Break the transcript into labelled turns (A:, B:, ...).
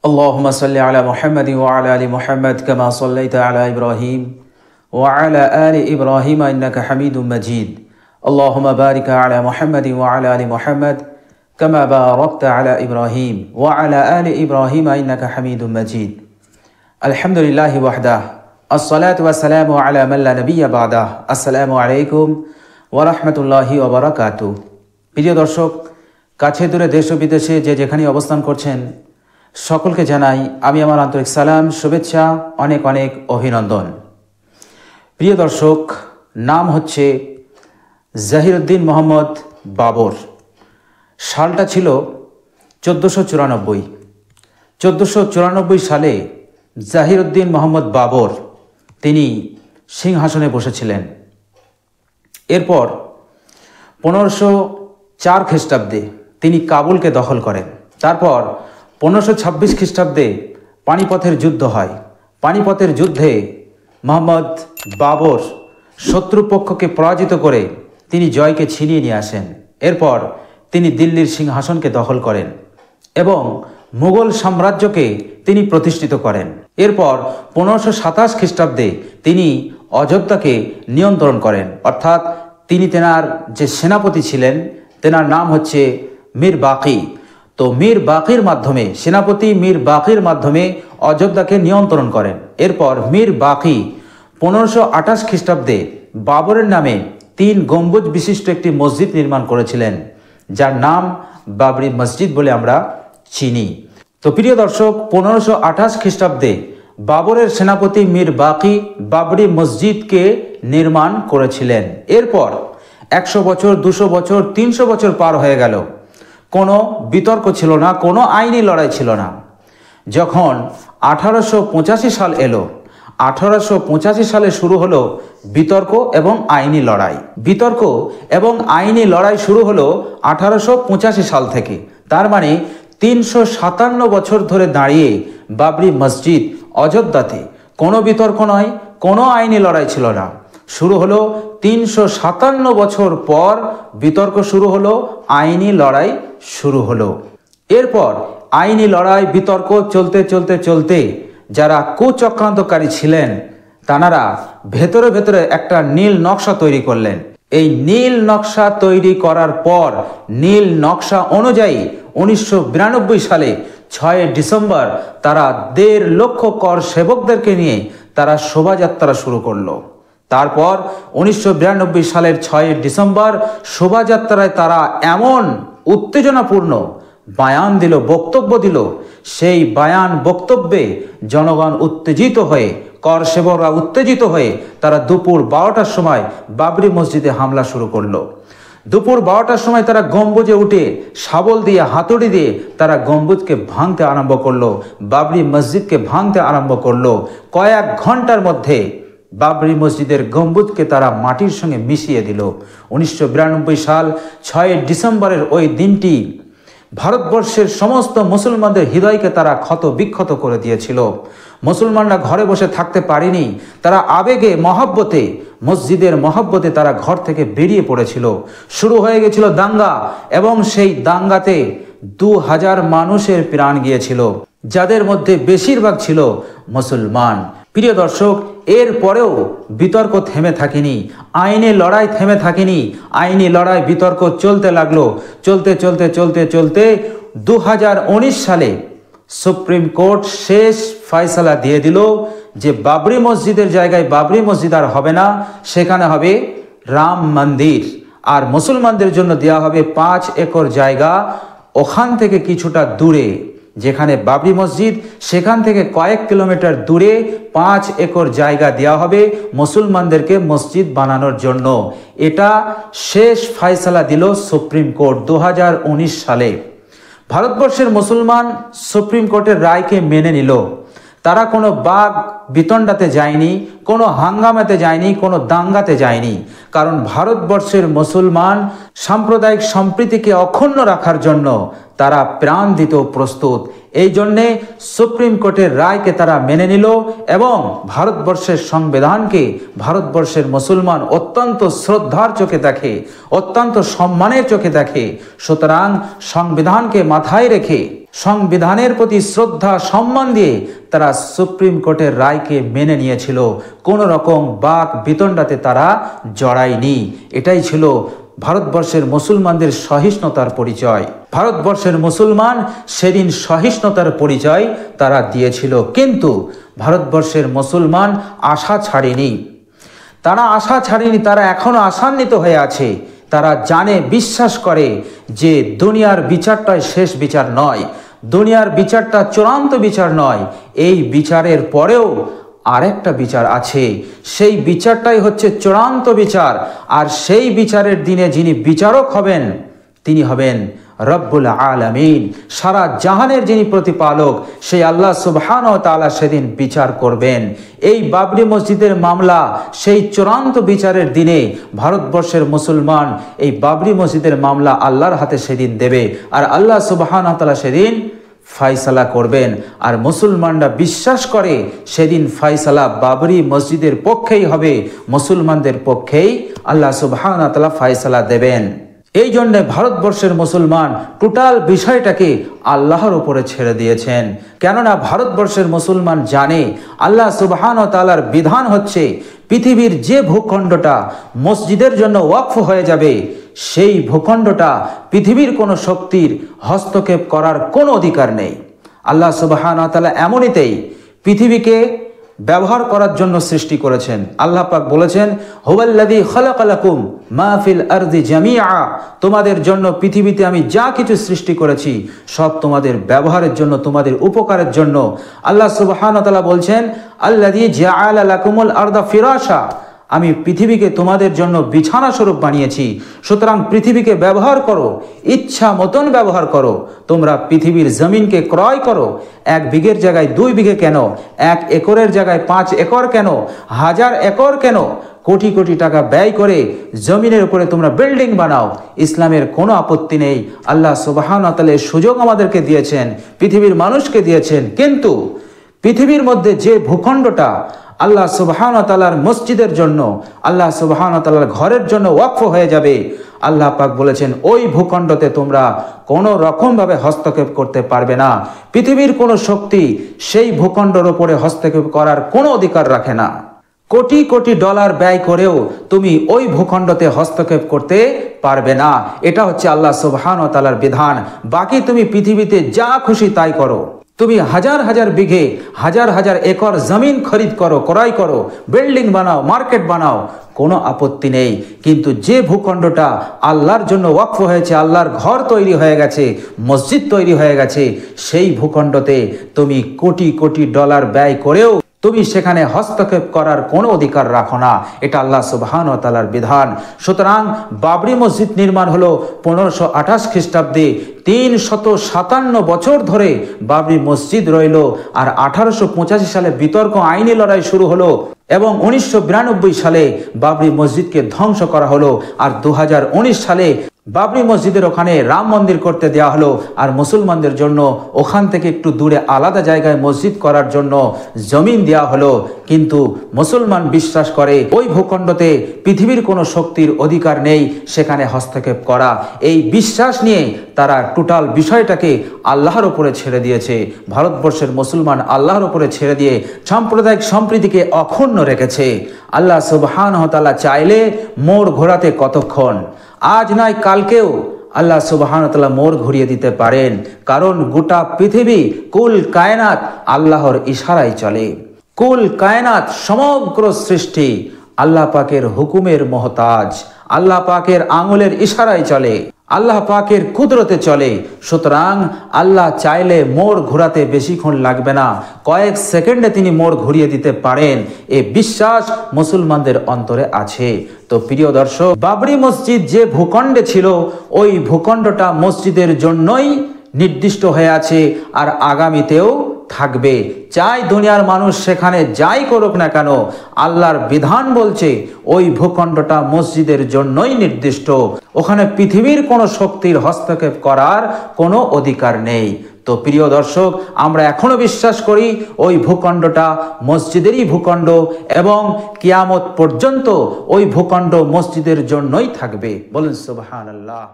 A: اللهم صل على محمد وعلى آل محمد كما صليت على إبراهيم وعلى آل إبراهيم إنك حميد مجيد اللهم بارك على محمد وعلى آل محمد كما باركت على إبراهيم وعلى آل إبراهيم إنك حميد مجيد الحمد لله وحده الصلاة والسلام على من لا نبي بعده السلام عليكم ورحمة الله وبركاته প্রিয় দর্শক কাছে দূরে দেশ ও বিদেশে যে যেখানে অবস্থান করছেন সকলকে জানাই আমি আমার আন্তরিক সালাম শুভেচ্ছা অনেক অনেক অভিনন্দন। প্রিয় দর্শক, নাম হচ্ছে জহিরুদ্দিন মোহাম্মদ বাবর। সালটা ছিল 1494। 1494 সালে জহিরুদ্দিন মোহাম্মদ বাবর তিনি সিংহাসনে বসেছিলেন। এরপর 1504 খ্রিস্টাব্দে তিনি কাবুলকে দখল করেন। তারপর 1526 খ্রিস্টাব্দে পানিপথের যুদ্ধ হয়। পানিপথের যুদ্ধে মোহাম্মদ বাবর শত্রুপক্ষকে পরাজিত করে তিনি জয়কে ছিনিয়ে নিয়ে আসেন। এরপর তিনি দিল্লির সিংহাসনকে দখল করেন এবং মুঘল সাম্রাজ্যকে তিনি প্রতিষ্ঠিত করেন। এরপর 1527 খ্রিস্টাব্দে তিনি অযোধ্যাকে নিয়ন্ত্রণ করেন, অর্থাৎ তিনি তেনার যে সেনাপতি ছিলেন তেনার নাম হচ্ছে মীর বাকি। তো মীর বাকির মাধ্যমে সেনাপতি মীর বাকির মাধ্যমে অযোধ্যাকে নিয়ন্ত্রণ করেন। এরপর মীর বাকি 1528 খ্রিস্টাব্দে বাবরের নামে 3 গম্বুজ বিশিষ্ট একটি মসজিদ নির্মাণ করেছিলেন, যার নাম বাবরি মসজিদ বলে আমরা চিনি। তো প্রিয় দর্শক, 1528 খ্রিস্টাব্দে বাবরের সেনাপতি মীর বাকি বাবরি মসজিদকে নির্মাণ করেছিলেন। এরপর 100 বছর, 200 বছর, 300 বছর পার হয়ে গেল, কোনো বিতর্ক ছিল না, কোনো আইনি লড়াই ছিল না। যখন 1885 সাল এলো, 1885 সালে শুরু হলো বিতর্ক এবং আইনি লড়াই। বিতর্ক এবং আইনি লড়াই শুরু হলো 1885 সাল থেকে। তার মানে 357 বছর ধরে দাঁড়িয়ে বাবরি মসজিদ অযোধ্যাতে কোনো বিতর্ক নয়, কোনো আইনি লড়াই ছিল না। শুরু হলো 357 বছর পর বিতর্ক শুরু হলো, আইনি লড়াই শুরু হলো। এরপর আইনি লড়াই বিতর্ক চলতে চলতে চলতে যারা কুচক্রান্তকারী ছিলেন তারা ভেতরে ভেতরে একটা নীল নকশা তৈরি করলেন। এই নীল নকশা তৈরি করার পর নীল নকশা অনুযায়ী 1992 সালে 6 ডিসেম্বর তারা 1.5 লক্ষ কর সেবকদেরকে নিয়ে তারা শোভাযাত্রা শুরু করলো। তারপর 1992 সালের 6 ডিসেম্বর শোভাযাত্রায় তারা এমন উত্তেজনাপূর্ণ বায়ান দিল, বক্তব্য দিল, সেই বায়ান বক্তব্যে জনগণ উত্তেজিত হয়ে, কর সেবকরা উত্তেজিত হয়ে তারা দুপুর 12টার সময় বাবরি মসজিদে হামলা শুরু করলো। দুপুর 12টার সময় তারা গম্বুজে উঠে শাবল দিয়ে, হাতুড়ি দিয়ে তারা গম্বুজকে ভাঙতে আরম্ভ করলো, বাবরি মসজিদকে ভাঙতে আরম্ভ করলো। কয়েক ঘন্টার মধ্যে বাবরি মসজিদের গম্বুজকে তারা মাটির সঙ্গে মিশিয়ে দিল। 1992 সাল 6 ডিসেম্বরের ওই দিনটি ভারতবর্ষের সমস্ত মুসলমানদের হৃদয়কে তারা ক্ষত বিক্ষত করে দিয়েছিল। মুসলমানরা ঘরে বসে থাকতে পারেনি, তারা আবেগে মহব্বতে, মসজিদের মহব্বতে তারা ঘর থেকে বেরিয়ে পড়েছিল। শুরু হয়ে গেছিল দাঙ্গা এবং সেই দাঙ্গাতে 2000 মানুষের প্রাণ গিয়েছিল, যাদের মধ্যে বেশিরভাগ ছিল মুসলমান। প্রিয় দর্শক, এর পরেও বিতর্ক থেমে থাকেনি, আইনি লড়াই থেমে থাকেনি। আইনি লড়াই বিতর্ক চলতে লাগলো। চলতে চলতে চলতে চলতে 2019 সালে সুপ্রিম কোর্ট শেষ ফয়সালা দিয়ে দিল যে বাবরি মসজিদের জায়গায় বাবরি মসজিদ আর হবে না, সেখানে হবে রাম মন্দির। আর মুসলমানদের জন্য দেওয়া হবে 5 একর জায়গা, ওখান থেকে কিছুটা দূরে যেখানে বাবরি মসজিদ, সেখান থেকে কয়েক কিলোমিটার দূরে 5 একর জায়গা দেওয়া হবে মুসলমানদেরকে মসজিদ বানানোর জন্য। এটা শেষ ফয়সালা দিল সুপ্রিম কোর্ট 2019 সালে। ভারতবর্ষের মুসলমান সুপ্রিম কোর্টের রায়কে মেনে নিল। তারা কোনো বাগ বিতণ্ডাতে যায়নি, কোনো হাঙ্গামাতে যায়নি, কোনো দাঙ্গাতে যায়নি, কারণ ভারতবর্ষের মুসলমান সাম্প্রদায়িক সম্প্রীতিকে অক্ষুণ্ণ রাখার জন্য তারা প্রাণ দিতেও প্রস্তুত। এই জন্যে সুপ্রিম কোর্টের রায়কে তারা মেনে নিল এবং ভারতবর্ষের সংবিধানকে ভারতবর্ষের মুসলমান অত্যন্ত শ্রদ্ধার চোখে দেখে, অত্যন্ত সম্মানের চোখে দেখে। সুতরাং সংবিধানকে মাথায় রেখে সংবিধানের প্রতি শ্রদ্ধা সম্মান দিয়ে তারা সুপ্রিম কোর্টের রায়কে মেনে নিয়েছিল। কোনো রকম বাক বিতণ্ডাতে তারা জড়ায়নি। এটাই ছিল ভারতবর্ষের মুসলমানদের সহিষ্ণুতার পরিচয়। ভারতবর্ষের মুসলমান সেদিন সহিষ্ণুতার পরিচয় তারা দিয়েছিল। কিন্তু ভারতবর্ষের মুসলমান আশা ছাড়েনি। তারা এখনো আশান্বিত হয়ে আছে। তারা জানে, বিশ্বাস করে যে দুনিয়ার বিচারটাই শেষ বিচার নয়, দুনিয়ার বিচারটা চূড়ান্ত বিচার নয়। এই বিচারের পরেও আরেকটা বিচার আছে। সেই বিচারটাই হচ্ছে চূড়ান্ত বিচার। আর সেই বিচারের দিনে যিনি বিচারক হবেন তিনি হবেন রব্বুল আলামিন, সারা জাহানের যিনি প্রতিপালক, সেই আল্লাহ সুবহানাহু ওয়া তাআলা সেদিন বিচার করবেন। এই বাবরি মসজিদের মামলা সেই চূড়ান্ত বিচারের দিনে ভারতবর্ষের মুসলমান এই বাবরি মসজিদের মামলা আল্লাহর হাতে সেদিন দেবে। আর আল্লাহ সুবহানাহু ওয়া তাআলা সেদিন ফায়সালা করবেন। আর মুসলমানরা বিশ্বাস করে সেদিন ফায়সালা বাবরি মসজিদের পক্ষেই হবে, মুসলমানদের পক্ষেই আল্লাহ সুবহানাহু ওয়া তাআলা ফায়সালা দেবেন। এই জন্য ভারতবর্ষের মুসলমান টোটাল বিষয়টাকে আল্লাহর উপরে ছেড়ে দিয়েছেন। কেননা ভারতবর্ষের মুসলমান জানে আল্লাহ সুবহানাহু ওয়া তাআলার বিধান হচ্ছে পৃথিবীর যে ভূখণ্ডটা মসজিদের জন্য ওয়াকফ হয়ে যাবে সেই ভূখণ্ডটা পৃথিবীর কোনো শক্তির হস্তক্ষেপ করার কোনো অধিকার নেই। আল্লাহ সুবহানাহু ওয়া তাআলা এমনিতেই পৃথিবীকে ব্যবহার করার জন্য সৃষ্টি করেছেন। আল্লাহ পাক বলেছেন, হুয়াল্লাযী খালাকা লাকুম মা ফিল আরদি জামিআ, তোমাদের জন্য পৃথিবীতে আমি যা কিছু সৃষ্টি করেছি সব তোমাদের ব্যবহারের জন্য, তোমাদের উপকারের জন্য। আল্লাহ সুবহানাহু ওয়া তাআলা বলছেন, আল্লাযী জাআলা লাকুমুল আরদা ফিরাশা, আমি পৃথিবীকে তোমাদের জন্য বিছানা স্বরূপ বানিয়েছি। সুতরাং পৃথিবীকে ব্যবহার করো, ইচ্ছা মতন ব্যবহার করো। তোমরা পৃথিবীর জমিনকে ক্রয় করো। 1 বিঘের জায়গায় 2 বিঘে কেন? 1 একরের জায়গায় 5 একর কেন? 1000 একর কেন? কোটি কোটি টাকা ব্যয় করে জমিনের উপরে তোমরা বিল্ডিং বানাও। ইসলামের কোনো আপত্তি নেই। আল্লাহ সুবহানাহু ওয়া তাআলা সুযোগ আমাদেরকে দিয়েছেন, পৃথিবীর মানুষকে দিয়েছেন। কিন্তু পৃথিবীর মধ্যে যে ভূখণ্ডটা আল্লাহ সুবহানাহু ওয়া তাআলার মসজিদের জন্য, আল্লাহ সুবহানাহু ওয়া তাআলার ঘরের জন্য ওয়াকফ হয়ে যাবে, আল্লাহ পাক বলেছেন ওই ভূখণ্ডতে তোমরা কোনো রকমভাবে হস্তক্ষেপ করতে পারবে না। পৃথিবীর কোনো শক্তি সেই ভূখণ্ডের উপরে হস্তক্ষেপ করার কোনো অধিকার রাখে না। কোটি কোটি ডলার ব্যয় করেও তুমি ওই ভূখণ্ডতে হস্তক্ষেপ করতে পারবে না। এটা হচ্ছে আল্লাহ সুবহানাহু ওয়া তাআলার বিধান। বাকি তুমি পৃথিবীতে যা খুশি তাই করো। তুমি হাজার হাজার বিঘে, হাজার হাজার একর জমিন খরিদ করো, ক্রয় করো, বিল্ডিং বানাও, মার্কেট বানাও, কোনো আপত্তি নেই। কিন্তু যে ভূখণ্ডটা আল্লাহর জন্য ওয়াকফ হয়েছে, আল্লাহর ঘর তৈরি হয়ে গেছে, মসজিদ তৈরি হয়ে গেছে, সেই ভূখণ্ডতে তুমি কোটি কোটি ডলার ব্যয় করেও তুমি সেখানে হস্তক্ষেপ করার কোনো অধিকার রাখো না। এটা আল্লাহ সুবহানাহু ওয়া তাআলার বিধান। সুতরাং বাবরি মসজিদ নির্মাণ হলো 1528 খ্রিস্টাব্দে। 357 বছর ধরে বাবরি মসজিদ রইল। আর 1885 সালে বিতর্ক আইনি লড়াই শুরু হলো এবং 1992 সালে বাবরি মসজিদকে ধ্বংস করা হলো। আর 2019 সালে বাবরি মসজিদের ওখানে রাম মন্দির করতে দেওয়া হলো। আর মুসলমানদের জন্য ওখান থেকে একটু দূরে আলাদা জায়গায় মসজিদ করার জন্য জমিন দেওয়া হলো। কিন্তু মুসলমান বিশ্বাস করে ওই ভূখণ্ডতে পৃথিবীর কোনো শক্তির অধিকার নেই সেখানে হস্তক্ষেপ করা। এই বিশ্বাস নিয়ে তারা টোটাল বিষয়টাকে আল্লাহর উপরে ছেড়ে দিয়েছে। ভারতবর্ষের মুসলমান আল্লাহর উপরে ছেড়ে দিয়ে সাম্প্রদায়িক সম্প্রীতিকে অক্ষুণ্ণ রেখেছে। আল্লাহ সুবহানাহু ওয়া তাআলা চাইলে মোড় ঘোরাতে কতক্ষণ, আজ নয় কালকেও আল্লাহ সুবহানাহু ওয়া তাআলা মোড় ঘুরিয়ে দিতে পারেন। কারণ গোটা পৃথিবী, কুল কায়নাত আল্লাহর ইশারায় চলে। কুল কায়নাত সমগ্র সৃষ্টি আল্লাহ পাকের হুকুমের মোহতাজ, আল্লাহ পাকের আঙুলের ইশারায় চলে, আল্লাহ পাকের কুদরতে চলে। সুতরাং আল্লাহ চাইলে মোড় ঘোরাতে বেশিক্ষণ লাগবে না, কয়েক সেকেন্ডে তিনি মোড় ঘুরিয়ে দিতে পারেন। এই বিশ্বাস মুসলমানদের অন্তরে আছে। তো প্রিয় দর্শক, বাবরি মসজিদ যে ভূখণ্ডে ছিল ওই ভূখণ্ডটা মসজিদের জন্যই নির্দিষ্ট হয়ে আছে আর আগামীতেও থাকবে। চাই দুনিয়ার মানুষ সেখানে যাই করুক না কেন, আল্লাহর বিধান বলছে ওই ভূখণ্ডটা মসজিদের জন্যই নির্দিষ্ট। ওখানে পৃথিবীর কোনো শক্তির হস্তক্ষেপ করার কোনো অধিকার নেই। তো প্রিয় দর্শক, আমরা এখনো বিশ্বাস করি ওই ভূখণ্ডটা মসজিদেরই ভূখণ্ড এবং কিয়ামত পর্যন্ত ওই ভূখণ্ড মসজিদের জন্যই থাকবে। বলুন সুবহানাল্লাহ।